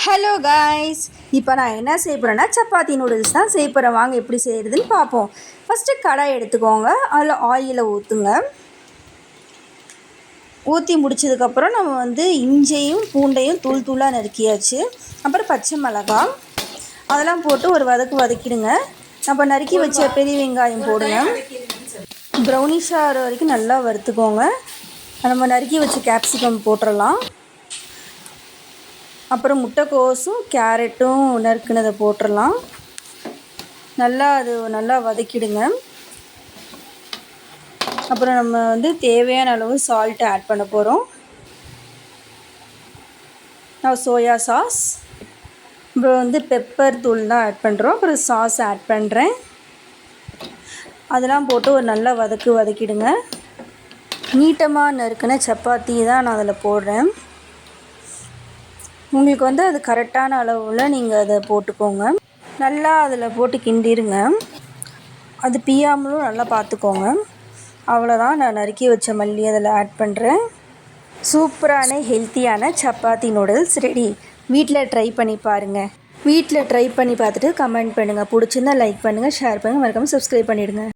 Hello guys, இப்போ நான் என்ன செய்ய போகிறேன்னா சப்பாத்தி நூடுல்ஸ் தான் செய்ய போகிறேன். வாங்க எப்படி செய்கிறதுன்னு பார்ப்போம். ஃபஸ்ட்டு கடாய் எடுத்துக்கோங்க, அதில் ஆயிலை ஊற்றுங்க. ஊற்றி முடிச்சதுக்கப்புறம் நம்ம இஞ்சியும் பூண்டையும் தூள் தூளாக நறுக்கியாச்சு. அப்புறம் பச்சை மிளகாய் அதெல்லாம் போட்டு ஒரு வதக்கிடுங்க. நம்ம நறுக்கி வச்ச பெரிய வெங்காயம் போடுங்க. ப்ரௌனிஷாக ஆகிற வரைக்கும் நல்லா வறுத்துக்கோங்க. நம்ம நறுக்கி வச்ச கேப்சிகம் போட்டுடலாம். அப்புறம் முட்டைக்கோஸும் கேரட்டும் நறுக்குனதை போட்டுடலாம். நல்லா வதக்கிடுங்க. அப்புறம் நம்ம தேவையான அளவு சால்ட் ஆட் பண்ண போகிறோம். நான் சோயா சாஸ், அப்புறம் பெப்பர் தூள் தான் ஆட் பண்ணுறோம். அப்புறம் சாஸ் ஆட் பண்ணுறேன். அதெல்லாம் போட்டு ஒரு நல்லா வதக்கிடுங்க. நீட்டமாக நறுக்கின சப்பாத்தி தான் நான் அதில் போடுறேன். உங்களுக்கு அது கரெக்டான அளவில் நீங்கள் அதை போட்டுக்கோங்க. நல்லா அதில் போட்டு கிண்டிடுங்க. அது பியாமலும் நல்லா பார்த்துக்கோங்க. அவ்வளோதான், நான் நறுக்கி வச்ச மல்லி அதில் ஆட் பண்ணுறேன். சூப்பரான ஹெல்த்தியான சப்பாத்தி நூடுல்ஸ் ரெடி. வீட்டில் ட்ரை பண்ணி பாருங்கள். வீட்டில் ட்ரை பண்ணி பார்த்துட்டு கமெண்ட் பண்ணுங்கள். பிடிச்சிருந்தா லைக் பண்ணுங்கள், ஷேர் பண்ணுங்கள், மறக்காமல் சப்ஸ்கிரைப் பண்ணிவிடுங்க.